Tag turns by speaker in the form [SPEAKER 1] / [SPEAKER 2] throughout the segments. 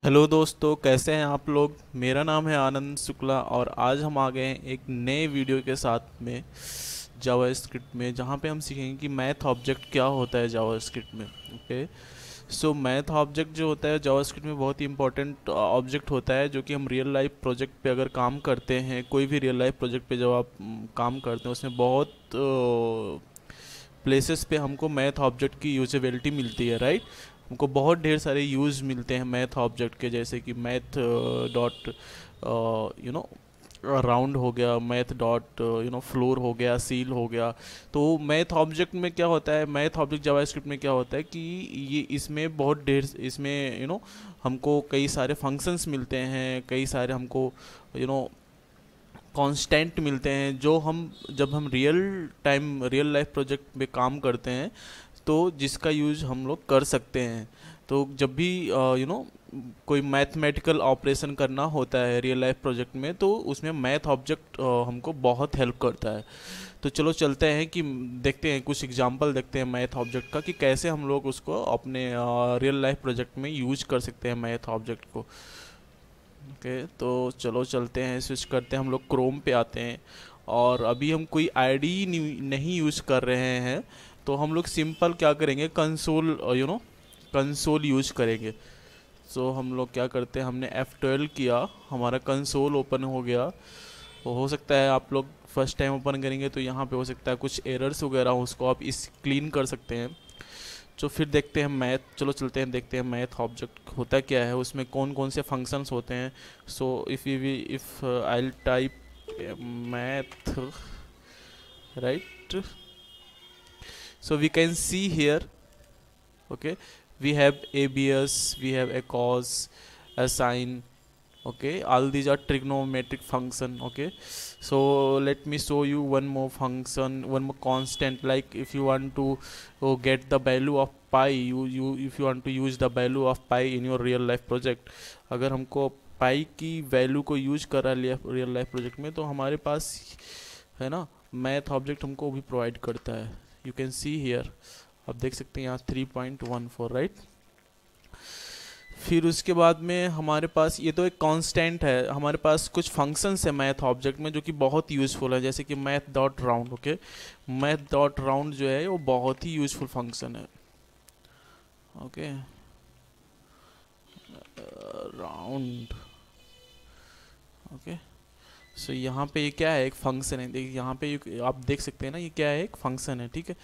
[SPEAKER 1] Hello दोस्तों, कैसे हैं आप लोग। मेरा नाम है आनंद शुक्ला और आज हम आ गए हैं एक नए वीडियो के साथ में जावास्क्रिप्ट में, जहां पे हम सीखेंगे कि मैथ ऑब्जेक्ट क्या होता है जावास्क्रिप्ट में। ओके। सो मैथ ऑब्जेक्ट जो होता है जावास्क्रिप्ट में बहुत ही इंपॉर्टेंट ऑब्जेक्ट होता है, जो कि हम रियल लाइफ प्रोजेक्ट पे अगर काम करते हैं, कोई भी रियल लाइफ प्रोजेक्ट पे जब आप काम करते हैं उसमें बहुत प्लेसेस पे हमको मैथ ऑब्जेक्ट की यूजेबिलिटी मिलती है, राइट। हमको बहुत ढेर सारे यूज़ मिलते हैं मैथ ऑब्जेक्ट के, जैसे कि math dot you know round हो गया, मैथ डॉट फ्लोर हो गया, सील हो गया। तो मैथ ऑब्जेक्ट में क्या होता है, मैथ ऑब्जेक्ट जावास्क्रिप्ट में क्या होता है कि ये इसमें बहुत ढेर इसमें हमको कई सारे फंक्शंस मिलते हैं, कई सारे हमको यू नो कांस्टेंट मिलते हैं, जो हम जब हम रियल लाइफ प्रोजेक्ट में काम करते हैं तो जिसका यूज हम लोग कर सकते हैं। तो जब भी कोई मैथमेटिकल ऑपरेशन करना होता है रियल लाइफ प्रोजेक्ट में, तो उसमें मैथ ऑब्जेक्ट हमको बहुत हेल्प करता है। तो चलो चलते हैं कि देखते हैं, कुछ एग्जांपल देखते हैं मैथ ऑब्जेक्ट का, कि कैसे हम लोग उसको अपने रियल लाइफ प्रोजेक्ट में यूज कर सकते हैं मैथ ऑब्जेक्ट को। ओके, तो चलो चलते हैं, स्विच करते हैं, हम लोग क्रोम पे आते हैं। और अभी हम कोई आईडी नहीं यूज़ कर रहे हैं, तो हम लोग सिंपल क्या करेंगे, कंसोल कंसोल यूज करेंगे। सो हम लोग क्या करते हैं, हमने F12 किया, हमारा कंसोल ओपन हो गया। तो हो सकता है आप लोग फर्स्ट टाइम ओपन करेंगे तो यहाँ पे हो सकता है कुछ एरर्स वगैरह हो, उसको आप इस क्लीन कर सकते हैं। तो फिर देखते हैं मैथ, चलो चलते हैं, देखते हैं मैथ ऑब्जेक्ट होता क्या है, उसमें कौन कौन से फंक्शंस होते हैं। So if I type math, right, so we can see here, okay, we have abs, we have a cos, a sine, okay, all these are trigonometric function. Okay, so let me show you one more function, one more constant. Like if you want to get the value of pi, you if you want to use the value of pi in your real life project, अगर हमको पाई की value को use कर रहा है real life project में, तो हमारे पास है ना मैथ ऑब्जेक्ट हमको भी प्रोवाइड करता है। यू कैन सी हियर, आप देख सकते हैं यहाँ 3.14, राइट। फिर उसके बाद में हमारे पास ये तो एक कांस्टेंट है, हमारे पास कुछ फंक्शंस है मैथ ऑब्जेक्ट में जो कि बहुत यूज़फुल है, जैसे कि math dot round. Okay, math dot round जो है वो बहुत ही यूज़फुल फंक्शन है। Okay, round. ओके, सो यहाँ पे ये क्या है, एक फंक्शन है। देखिए यहाँ पे आप देख सकते हैं ना, ये क्या है, एक फंक्शन है, ठीक है।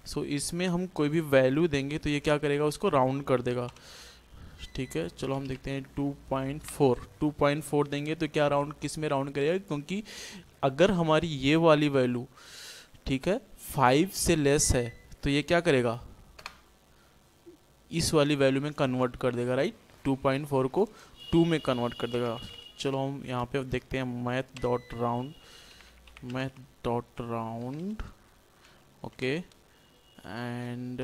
[SPEAKER 1] सो इसमें हम कोई भी वैल्यू देंगे तो ये क्या करेगा, उसको राउंड कर देगा, ठीक है। चलो हम देखते हैं 2.4 देंगे तो क्या राउंड, किस में राउंड करेगा, क्योंकि अगर हमारी ये वाली वैल्यू, ठीक है, 5 से लेस है तो ये क्या करेगा, इस वाली वैल्यू में कन्वर्ट कर देगा, राइट। 2.4 को 2 में कन्वर्ट कर देगा। चलो हम यहाँ पे देखते हैं math dot round, math dot round, okay, and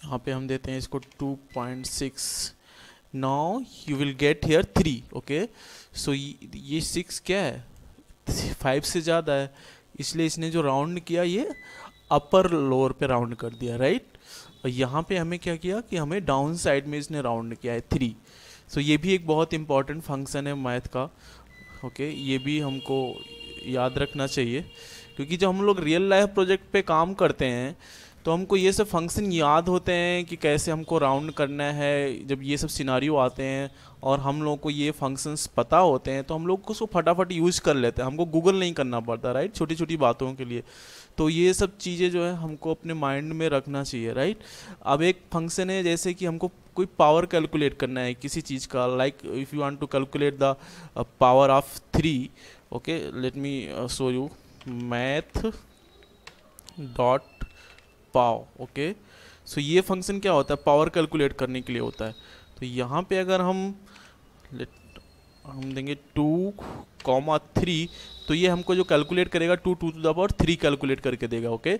[SPEAKER 1] यहाँ पे हम देते हैं इसको 2.6। Now you will get here 3। Okay, so ये 6 क्या है, 5 से ज़्यादा है, इसलिए इसने जो राउंड किया ये अपर लोअर पे राउंड कर दिया, राइट। और यहाँ पे हमें क्या किया कि हमें डाउन साइड में इसने राउंड किया है 3। सो ये भी एक बहुत इंपॉर्टेंट फंक्शन है मैथ का। ओके, ये भी हमको याद रखना चाहिए, क्योंकि जब हम लोग रियल लाइफ प्रोजेक्ट पे काम करते हैं तो हमको ये सब फंक्शन याद होते हैं कि कैसे हमको राउंड करना है। जब ये सब सिनारियो आते हैं और हम लोग को ये फंक्शंस पता होते हैं तो हम लोग को उसको फटाफट यूज़ कर लेते हैं, हमको गूगल नहीं करना पड़ता, राइट, छोटी छोटी बातों के लिए। तो ये सब चीज़ें जो है हमको अपने माइंड में रखना चाहिए, राइट। अब एक फंक्शन है, जैसे कि हमको कोई पावर कैलकुलेट करना है किसी चीज़ का, like if you want to calculate the power of 3। Okay, let me show you math dot pow. Okay, so ये फंक्शन क्या होता है, पावर कैलकुलेट करने के लिए होता है। तो यहाँ पे अगर हम देंगे 2,3, तो ये हमको जो कैलकुलेट करेगा 2 टू द पावर 3 कैलकुलेट करके देगा। Okay,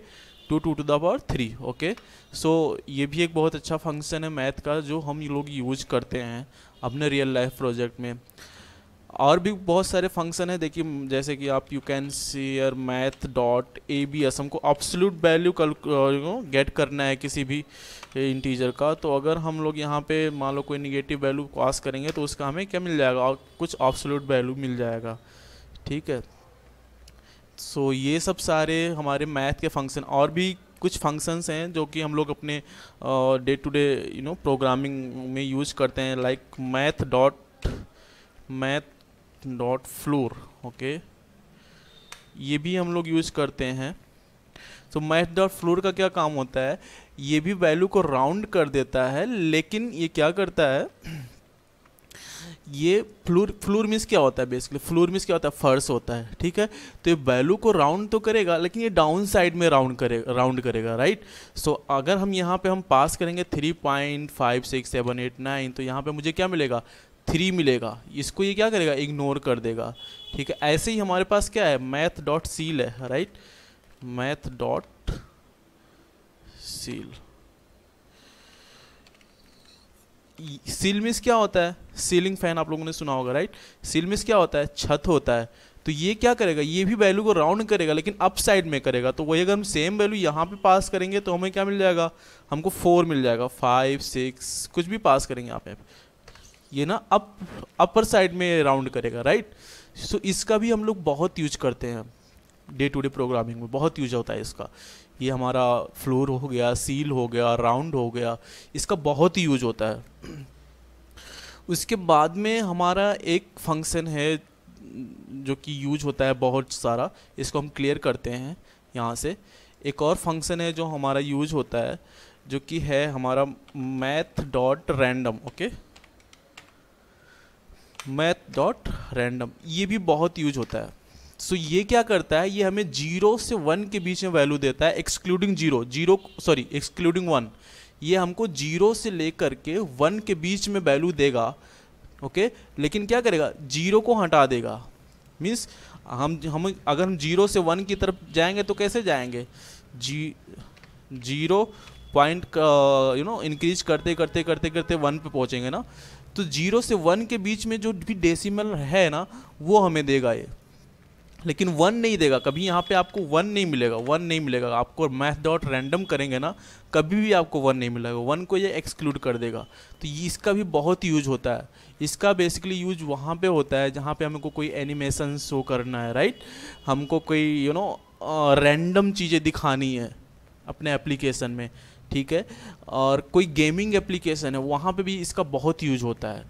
[SPEAKER 1] 2 to the power 3। Okay, so ये भी एक बहुत अच्छा फंक्शन है मैथ का जो हम लोग यूज करते हैं अपने रियल लाइफ प्रोजेक्ट में। और भी बहुत सारे फंक्शन है, देखिए जैसे कि आप you can see your math dot A B S, हमको एब्सोल्यूट वैल्यू गेट करना है किसी भी इंटीजर का। तो अगर हम लोग यहाँ पे मान लो कोई निगेटिव वैल्यू पास करेंगे तो उसका हमें क्या मिल जाएगा, और कुछ एब्सोल्यूट वैल्यू मिल जाएगा, ठीक है। सो ये सब सारे हमारे मैथ के फंक्शन, और भी कुछ फंक्शंस हैं जो कि हम लोग अपने डे टू डे प्रोग्रामिंग में यूज करते हैं, like math dot floor, okay, ये भी हम लोग यूज करते हैं। तो मैथ डॉट फ्लोर का क्या काम होता है, ये भी वैल्यू को राउंड कर देता है, लेकिन ये क्या करता है, ये फ्लोर मीन्स क्या होता है, बेसिकली फ्लोर मीन्स क्या होता है, फर्श होता है, ठीक है। तो ये वैल्यू को राउंड तो करेगा, लेकिन ये डाउन साइड में राउंड करेगा, राइट। सो अगर हम यहाँ पे हम पास करेंगे 3.56789, तो यहाँ पे मुझे क्या मिलेगा, 3 मिलेगा, इसको ये क्या करेगा, इग्नोर कर देगा, ठीक है। ऐसे ही हमारे पास क्या है, मैथ डॉट सील है, right, math dot seal. Seal means क्या होता है, सीलिंग फैन आप लोगों ने सुना होगा, राइट। सील मीन्स क्या होता है, छत होता है। तो ये क्या करेगा, ये भी वैल्यू को राउंड करेगा, लेकिन अप साइड में करेगा। तो वही अगर हम सेम वैल्यू यहाँ पे पास करेंगे तो हमें क्या मिल जाएगा, हमको 4 मिल जाएगा, 5 6 कुछ भी पास करेंगे यहाँ पे, ये ना अपर साइड में राउंड करेगा, राइट। सो इसका भी हम लोग बहुत यूज करते हैं डे टू डे प्रोग्रामिंग में, बहुत यूज होता है इसका। ये हमारा फ्लोर हो गया, सील हो गया, राउंड हो गया, इसका बहुत ही यूज होता है। उसके बाद में हमारा एक फंक्शन है जो कि यूज होता है बहुत सारा, इसको हम क्लियर करते हैं यहाँ से। एक और फंक्शन है जो हमारा यूज होता है, जो कि है हमारा math dot random, okay, math dot random, ये भी बहुत यूज होता है। सो ये क्या करता है, ये हमें 0 से 1 के बीच में वैल्यू देता है, एक्सक्लूडिंग 1। ये हमको 0 से लेकर के 1 के बीच में वैल्यू देगा, ओके, लेकिन क्या करेगा, 0 को हटा देगा। मीन्स हम अगर हम 0 से 1 की तरफ जाएंगे तो कैसे जाएंगे, 0 पॉइंट इंक्रीज करते करते करते करते 1 पे पहुंचेंगे ना। तो 0 से 1 के बीच में जो भी डेसिमल है ना, वो हमें देगा ये, लेकिन 1 नहीं देगा कभी। यहाँ पे आपको 1 नहीं मिलेगा, 1 नहीं मिलेगा आपको। मैथ डॉट रैंडम करेंगे ना, कभी भी आपको 1 नहीं मिलेगा, 1 को ये एक्सक्लूड कर देगा। तो ये इसका भी बहुत यूज होता है। इसका बेसिकली यूज वहाँ पे होता है जहाँ पे हमको कोई एनिमेशन शो करना है, राइट, हमको कोई रैंडम चीज़ें दिखानी है अपने एप्लीकेशन में, ठीक है। और कोई गेमिंग एप्लीकेशन है, वहाँ पे भी इसका बहुत यूज होता है,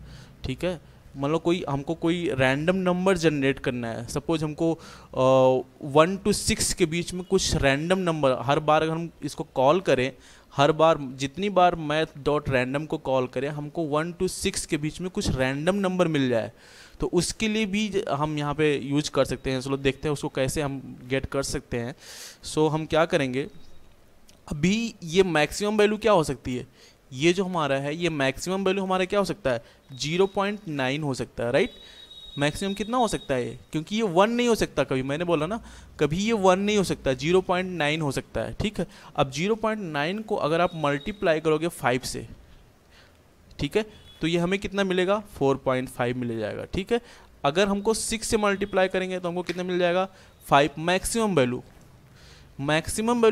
[SPEAKER 1] ठीक है। मतलब हमको कोई रैंडम नंबर जनरेट करना है, सपोज हमको 1 to 6 के बीच में कुछ रैंडम नंबर, हर बार अगर हम इसको कॉल करें, हर बार जितनी बार मैथ डॉट रैंडम को कॉल करें, हमको 1 to 6 के बीच में कुछ रैंडम नंबर मिल जाए, तो उसके लिए भी हम यहाँ पे यूज कर सकते हैं। चलो देखते हैं उसको कैसे हम गेट कर सकते हैं। सो हम क्या करेंगे, अभी ये मैक्सिमम वैल्यू क्या हो सकती है, ये जो हमारा है, ये मैक्सिमम वैल्यू हमारा क्या हो सकता है, 0.9 हो सकता है, राइट। मैक्सिमम कितना हो सकता है, क्योंकि ये 1 नहीं हो सकता कभी, मैंने बोला ना, कभी ये 1 नहीं हो सकता, 0.9 हो सकता है, ठीक है। अब 0.9 को अगर आप मल्टीप्लाई करोगे 5 से, ठीक है, तो ये हमें कितना मिलेगा, 4.5 मिल जाएगा, ठीक है। अगर हमको 6 से मल्टीप्लाई करेंगे तो हमको कितना मिल जाएगा, 5। मैक्सिमम वैल्यू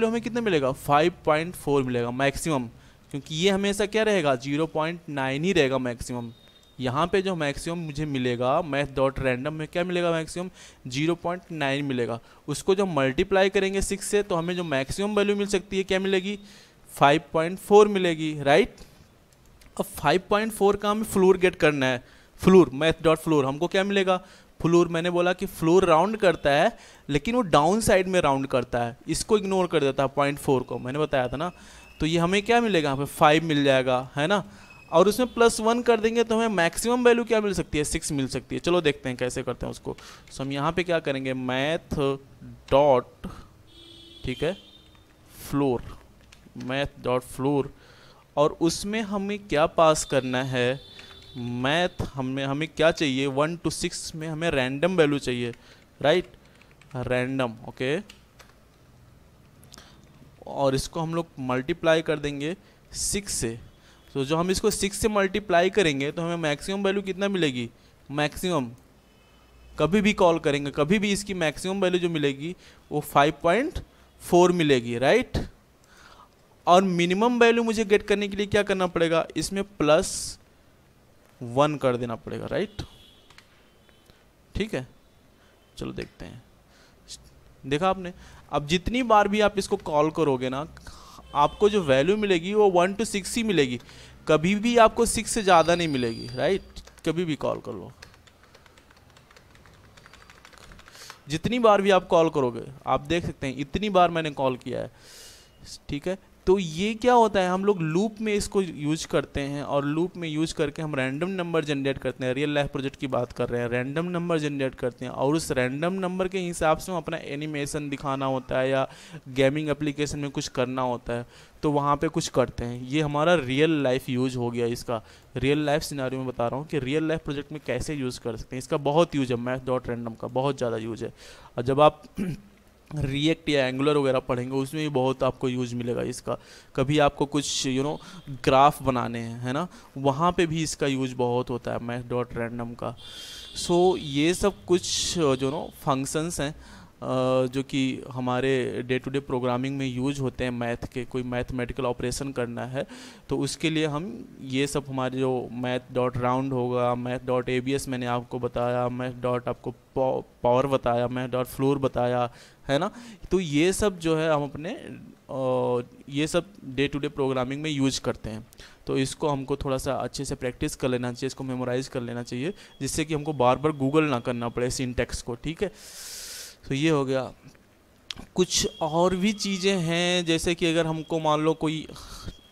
[SPEAKER 1] हमें कितना मिलेगा, 5.4 मिलेगा मैक्सिमम, क्योंकि ये हमेशा क्या रहेगा, 0.9 ही रहेगा मैक्सिमम। यहाँ पे जो मैक्सिमम मुझे मिलेगा मैथ डॉट रैंडम में, क्या मिलेगा मैक्सिमम, 0.9 मिलेगा। उसको जब मल्टीप्लाई करेंगे 6 से, तो हमें जो मैक्सिमम वैल्यू मिल सकती है क्या मिलेगी, 5.4 मिलेगी, राइट। अब 5.4 का हमें फ्लोर गेट करना है, फ्लोर, मैथ डॉट फ्लोर, हमको क्या मिलेगा, फ्लोर, मैंने बोला कि फ्लोर राउंड करता है, लेकिन वो डाउन साइड में राउंड करता है, इसको इग्नोर कर देता है 0.4 को, मैंने बताया था ना। तो ये हमें क्या मिलेगा, यहाँ पे 5 मिल जाएगा, है ना। और उसमें +1 कर देंगे तो हमें मैक्सिमम वैल्यू क्या मिल सकती है, 6 मिल सकती है। चलो देखते हैं कैसे करते हैं उसको। सो हम यहाँ पे क्या करेंगे, मैथ डॉट, ठीक है, फ्लोर, मैथ डॉट फ्लोर, और उसमें हमें क्या पास करना है, मैथ हमें क्या चाहिए, 1 to 6 में हमें रैंडम वैल्यू चाहिए, राइट, रैंडम, ओके। और इसको हम लोग मल्टीप्लाई कर देंगे 6 से। तो जो हम इसको 6 से मल्टीप्लाई करेंगे तो हमें मैक्सिमम वैल्यू कितना मिलेगी, मैक्सिमम कभी भी कॉल करेंगे, कभी भी इसकी मैक्सिमम वैल्यू जो मिलेगी वो 5.4 मिलेगी, राइट। और मिनिमम वैल्यू मुझे गेट करने के लिए क्या करना पड़ेगा, इसमें +1 कर देना पड़ेगा, राइट। ठीक है, चलो देखते हैं। देखा आपने, अब जितनी बार भी आप इसको कॉल करोगे ना, आपको जो वैल्यू मिलेगी वो 1 to 6 ही मिलेगी, कभी भी आपको 6 से ज़्यादा नहीं मिलेगी, राइट। कभी भी कॉल कर लो, जितनी बार भी आप कॉल करोगे, आप देख सकते हैं इतनी बार मैंने कॉल किया है, ठीक है। तो ये क्या होता है, हम लोग लूप में इसको यूज करते हैं, और लूप में यूज करके हम रैंडम नंबर जनरेट करते हैं। रियल लाइफ प्रोजेक्ट की बात कर रहे हैं, रैंडम नंबर जनरेट करते हैं, और उस रैंडम नंबर के हिसाब से हम अपना एनिमेशन दिखाना होता है या गेमिंग एप्लीकेशन में कुछ करना होता है, तो वहाँ पे कुछ करते हैं। ये हमारा रियल लाइफ यूज हो गया इसका, रियल लाइफ सिनेरियो में बता रहा हूँ कि रियल लाइफ प्रोजेक्ट में कैसे यूज़ कर सकते हैं। इसका बहुत यूज है, math.random का बहुत ज़्यादा यूज है। और जब आप रिएक्ट या एंगुलर वगैरह पढ़ेंगे उसमें भी बहुत आपको यूज मिलेगा इसका। कभी आपको कुछ ग्राफ बनाने हैं, है ना, वहाँ पे भी इसका यूज बहुत होता है math.random का। सो ये सब कुछ फंक्शंस हैं जो कि हमारे डे टू डे प्रोग्रामिंग में यूज होते हैं। मैथ के कोई मैथमेटिकल ऑपरेशन करना है तो उसके लिए हम ये सब हमारे जो math.round होगा, math.abs मैंने आपको बताया, math. आपको पावर बताया, math.floor बताया, है ना। तो ये सब जो है हम अपने ये सब डे टू डे प्रोग्रामिंग में यूज करते हैं। तो इसको हमको थोड़ा सा अच्छे से प्रैक्टिस कर लेना चाहिए, इसको मेमोराइज कर लेना चाहिए, जिससे कि हमको बार बार गूगल ना करना पड़े सिंटैक्स को, ठीक है। तो ये हो गया। कुछ और भी चीज़ें हैं, जैसे कि अगर हमको मान लो कोई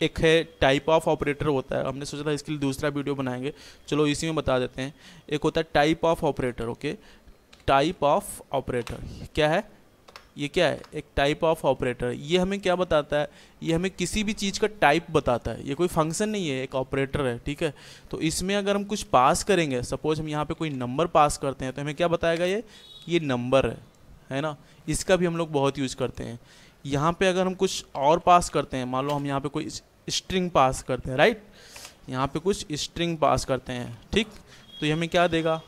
[SPEAKER 1] एक है टाइप ऑफ ऑपरेटर होता है, हमने सोचा था इसके लिए दूसरा वीडियो बनाएंगे, चलो इसी में बता देते हैं। एक होता है type of operator, okay. Type of operator क्या है, ये क्या है, एक टाइप ऑफ ऑपरेटर। ये हमें क्या बताता है, ये हमें किसी भी चीज़ का टाइप बताता है। ये कोई फंक्शन नहीं है, एक ऑपरेटर है, ठीक है। तो इसमें अगर हम कुछ पास करेंगे, सपोज हम यहाँ पे कोई नंबर पास करते हैं, तो हमें क्या बताएगा ये नंबर है ना। इसका भी हम लोग बहुत यूज करते हैं। यहाँ पे अगर हम कुछ और पास करते हैं, मान लो हम यहाँ पे कोई स्ट्रिंग पास करते हैं, राइट, यहाँ पे कुछ स्ट्रिंग पास करते हैं, ठीक, तो ये हमें क्या देगा,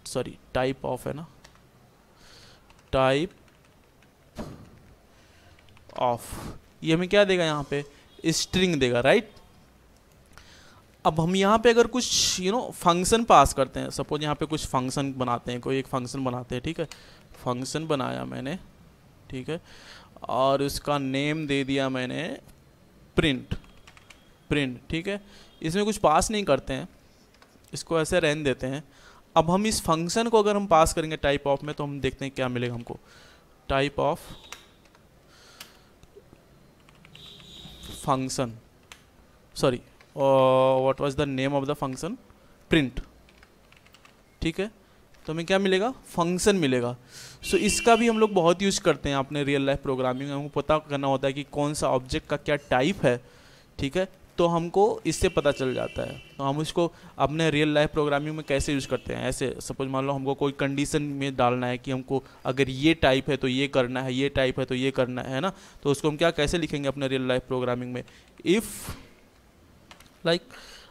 [SPEAKER 1] सॉरी टाइप ऑफ है ना, टाइप ऑफ, ये हमें क्या देगा, यहाँ पे स्ट्रिंग देगा, राइट। अब हम यहाँ पे अगर कुछ फंक्शन पास करते हैं, सपोज यहाँ पे कुछ फंक्शन बनाते हैं, कोई एक फंक्शन बनाते हैं, ठीक है। फंक्शन बनाया मैंने, ठीक है, और उसका नेम दे दिया मैंने प्रिंट, ठीक है। इसमें कुछ पास नहीं करते हैं, इसको ऐसे रहने देते हैं। अब हम इस फंक्शन को अगर हम पास करेंगे टाइप ऑफ में, तो हम देखते हैं क्या मिलेगा हमको। Type of function, sorry what was the name of the function, print, ठीक है। तो हमें क्या मिलेगा, फंक्शन मिलेगा। सो इसका भी हम लोग बहुत यूज करते हैं अपने रियल लाइफ प्रोग्रामिंग में। हमको पता करना होता है कि कौन सा ऑब्जेक्ट का क्या टाइप है, ठीक है, तो हमको इससे पता चल जाता है। तो हम उसको अपने रियल लाइफ प्रोग्रामिंग में कैसे यूज करते हैं, ऐसे सपोज मान लो हमको कोई कंडीशन में डालना है कि हमको अगर ये टाइप है तो ये करना है, ये टाइप है तो ये करना है ना, तो उसको हम क्या कैसे लिखेंगे अपने रियल लाइफ प्रोग्रामिंग में, इफ़ लाइक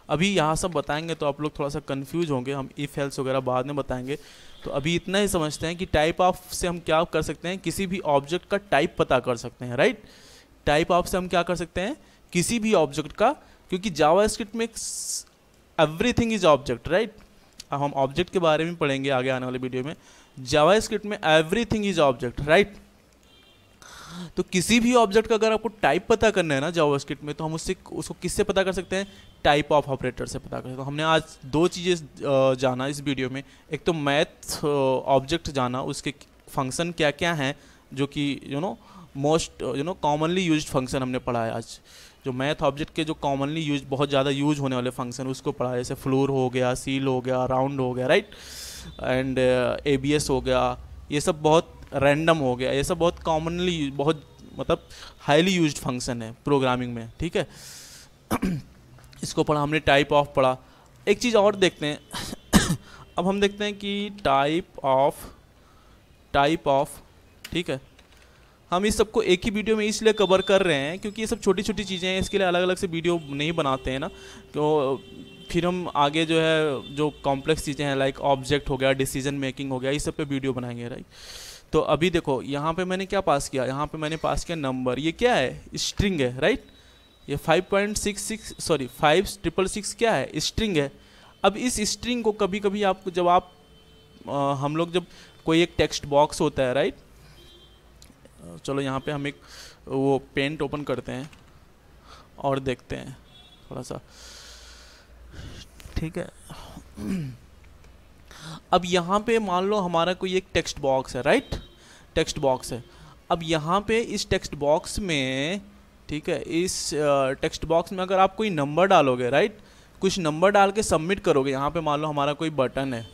[SPEAKER 1] अभी यहाँ सब बताएंगे तो आप लोग थोड़ा सा कंफ्यूज होंगे, हम इफ़ एल्स वगैरह बाद में बताएंगे। तो अभी इतना ही समझते हैं कि टाइप ऑफ से हम क्या कर सकते हैं, किसी भी ऑब्जेक्ट का टाइप पता कर सकते हैं, राइट। टाइप ऑफ से हम क्या कर सकते हैं, किसी भी ऑब्जेक्ट का, क्योंकि जावास्क्रिप्ट में एवरीथिंग इज ऑब्जेक्ट, राइट। अब हम ऑब्जेक्ट के बारे में पढ़ेंगे आगे आने वाले वीडियो में। जावास्क्रिप्ट में एवरीथिंग इज ऑब्जेक्ट, राइट। तो किसी भी ऑब्जेक्ट का अगर आपको टाइप पता करना है ना जावास्क्रिप्ट में, तो हम उसको किससे पता कर सकते हैं, टाइप ऑफ ऑपरेटर से पता कर सकते हैं। तो हमने आज दो चीज़ें जाना इस वीडियो में, एक तो मैथ ऑब्जेक्ट जाना, उसके फंक्शन क्या क्या हैं, जो कि मोस्ट कॉमनली यूज्ड फंक्शन हमने पढ़ा है आज। जो मैथ ऑब्जेक्ट के जो कॉमनली यूज बहुत ज़्यादा यूज होने वाले फंक्शन उसको पढ़ा है, जैसे फ्लोर हो गया, सील हो गया, राउंड हो गया, राइट, एंड एबीएस हो गया, ये सब बहुत रैंडम हो गया, ये सब बहुत कॉमनली बहुत मतलब हाईली यूज्ड फंक्शन है प्रोग्रामिंग में, ठीक है। इसको पढ़ा हमने, टाइप ऑफ पढ़ा। एक चीज़ और देखते हैं अब हम देखते हैं कि टाइप ऑफ, ठीक है। हम इस सबको एक ही वीडियो में इसलिए कवर कर रहे हैं क्योंकि ये सब छोटी छोटी चीज़ें हैं, इसके लिए अलग अलग से वीडियो नहीं बनाते हैं ना, तो फिर हम आगे जो है जो कॉम्प्लेक्स चीज़ें हैं लाइक ऑब्जेक्ट हो गया, डिसीजन मेकिंग हो गया, इस सब पे वीडियो बनाएंगे, राइट। तो अभी देखो यहाँ पे मैंने क्या पास किया, यहाँ पे मैंने पास किया नंबर। ये क्या है, स्ट्रिंग है, राइट। ये 5666 क्या है, स्ट्रिंग है। अब इस स्ट्रिंग को कभी कभी आपको जब आप हम लोग जब कोई एक टेक्स्ट बॉक्स होता है, राइट। चलो यहाँ पे हम एक वो पेंट ओपन करते हैं और देखते हैं थोड़ा सा, ठीक है। अब यहाँ पे मान लो हमारा कोई एक टेक्स्ट बॉक्स है, राइट, टेक्स्ट बॉक्स है। अब यहाँ पे इस टेक्स्ट बॉक्स में, ठीक है, इस टेक्स्ट बॉक्स में अगर आप कोई नंबर डालोगे, राइट, कुछ नंबर डाल के सबमिट करोगे, यहाँ पे मान लो हमारा कोई बटन है,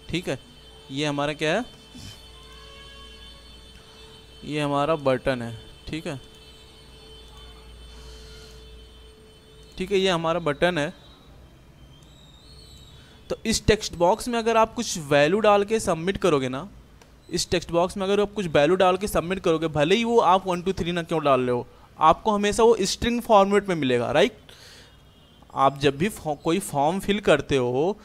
[SPEAKER 1] ठीक है, ये हमारा क्या है, ये हमारा बटन है, ठीक है, ठीक है, ये हमारा बटन है। तो इस टेक्स्ट बॉक्स में अगर आप कुछ वैल्यू डाल के सबमिट करोगे ना, इस टेक्स्ट बॉक्स में अगर आप कुछ वैल्यू डाल के सबमिट करोगे, भले ही वो आप 1 2 3 ना क्यों डाल रहे हो, आपको हमेशा वो स्ट्रिंग फॉर्मेट में मिलेगा, राइट। आप जब भी कोई फॉर्म फिल करते हो,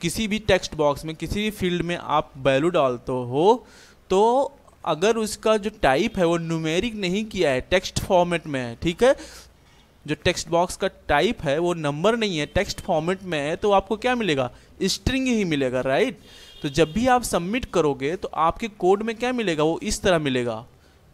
[SPEAKER 1] किसी भी टेक्स्ट बॉक्स में किसी भी फील्ड में आप वैल्यू डालते हो, तो अगर उसका जो टाइप है वो न्यूमेरिक नहीं किया है, टेक्स्ट फॉर्मेट में है, ठीक है, जो टेक्स्ट बॉक्स का टाइप है वो नंबर नहीं है, टेक्स्ट फॉर्मेट में है, तो आपको क्या मिलेगा, स्ट्रिंग ही मिलेगा, राइट। तो जब भी आप सबमिट करोगे तो आपके कोड में क्या मिलेगा, वो इस तरह मिलेगा,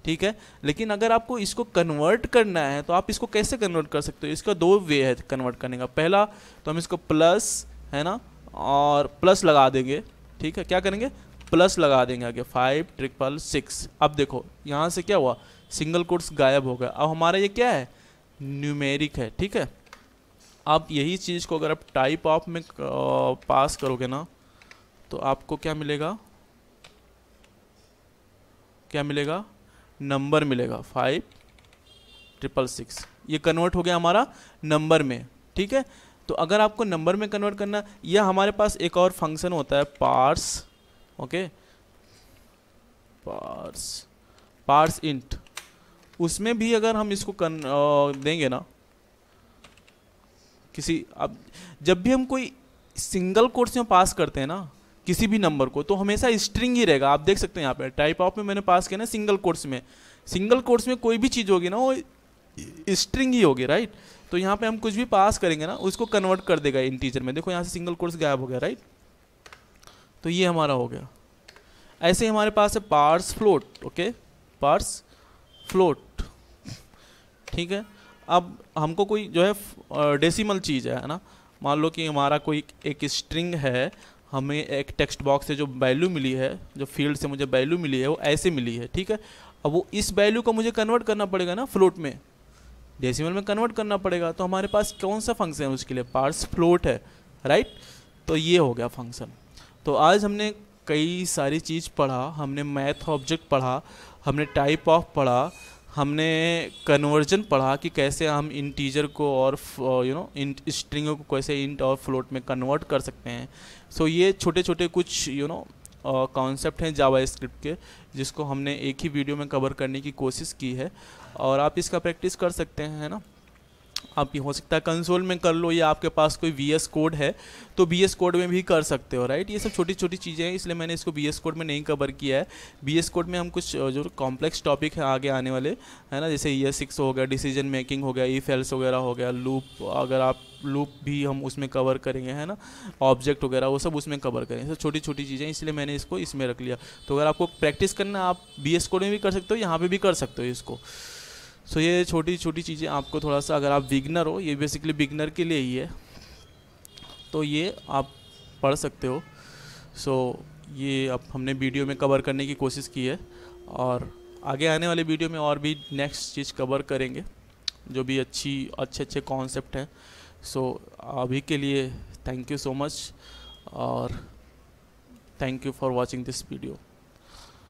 [SPEAKER 1] ठीक है। लेकिन अगर आपको इसको कन्वर्ट करना है तो आप इसको कैसे कन्वर्ट कर सकते हो, इसका दो वे है कन्वर्ट करने का। पहला तो हम इसको प्लस, है ना, और प्लस लगा देंगे, ठीक है, क्या करेंगे, प्लस लगा देंगे आगे 5666। अब देखो यहाँ से क्या हुआ, सिंगल कोट्स गायब हो गया। अब हमारा ये क्या है, न्यूमेरिक है, ठीक है। अब यही चीज़ को अगर आप टाइप ऑफ में पास करोगे ना, तो आपको क्या मिलेगा, क्या मिलेगा, नंबर मिलेगा 5666। ये कन्वर्ट हो गया हमारा नंबर में, ठीक है। तो अगर आपको नंबर में कन्वर्ट करना, या हमारे पास एक और फंक्शन होता है पार्स, ओके, पार्स इंट, उसमें भी अगर हम इसको देंगे ना किसी, अब जब भी हम कोई सिंगल कोट्स में पास करते हैं ना किसी भी नंबर को, तो हमेशा स्ट्रिंग ही रहेगा। आप देख सकते हैं यहाँ पे टाइप ऑफ में मैंने पास किया ना सिंगल कोट्स में, सिंगल कोट्स में कोई भी चीज़ होगी ना वो स्ट्रिंग ही होगी, राइट। तो यहाँ पे हम कुछ भी पास करेंगे ना उसको कन्वर्ट कर देगा इंटीजर में। देखो यहाँ से सिंगल कोट्स गायब हो गया, राइट। तो ये हमारा हो गया। ऐसे ही हमारे पास है parse float, okay, parse float, ठीक है। अब हमको कोई जो है डेसिमल चीज़ है ना, मान लो कि हमारा कोई एक स्ट्रिंग है, हमें एक टेक्स्ट बॉक्स से जो वैल्यू मिली है, जो फील्ड से मुझे वैल्यू मिली है वो ऐसे मिली है, ठीक है। अब वो इस वैल्यू को मुझे कन्वर्ट करना पड़ेगा ना फ्लोट में, डेसिमल में कन्वर्ट करना पड़ेगा। तो हमारे पास कौन सा फंक्शन है उसके लिए, पार्स फ्लोट है, राइट। तो ये हो गया फंक्शन। तो आज हमने कई सारी चीज़ पढ़ा, हमने मैथ ऑब्जेक्ट पढ़ा, हमने टाइप ऑफ पढ़ा, हमने कन्वर्जन पढ़ा कि कैसे हम इंटीजर को और स्ट्रिंगों को कैसे इंट और फ्लोट में कन्वर्ट कर सकते हैं। सो ये छोटे छोटे कुछ कॉन्सेप्ट हैं जावास्क्रिप्ट के, जिसको हमने एक ही वीडियो में कवर करने की कोशिश की है, और आप इसका प्रैक्टिस कर सकते हैं, है ना। आप हो सकता है कंसोल में कर लो, या आपके पास कोई VS कोड है तो VS कोड में भी कर सकते हो, राइट। ये सब छोटी छोटी चीज़ें हैं, इसलिए मैंने इसको VS कोड में नहीं कवर किया है। VS कोड में हम कुछ जो कॉम्प्लेक्स टॉपिक है आगे आने वाले, है ना, जैसे ES6 हो गया, डिसीजन मेकिंग हो गया, इफ एल्स वगैरह हो गया, लूप, अगर आप लूप भी हम उसमें कवर करेंगे, है ना, ऑब्जेक्ट वगैरह वो सब उसमें कवर करेंगे। सब छोटी छोटी चीज़ें, इसलिए मैंने इसको इसमें रख लिया। तो अगर आपको प्रैक्टिस करना, आप VS कोड में भी कर सकते हो, यहाँ पर भी कर सकते हो इसको। सो ये छोटी छोटी चीज़ें आपको थोड़ा सा, अगर आप बिगनर हो, ये बेसिकली बिगनर के लिए ही है, तो ये आप पढ़ सकते हो। सो ये अब हमने वीडियो में कवर करने की कोशिश की है, और आगे आने वाले वीडियो में और भी नेक्स्ट चीज़ कवर करेंगे, जो भी अच्छे कॉन्सेप्ट हैं। सो अभी के लिए थैंक यू सो मच, और thank you for watching this video.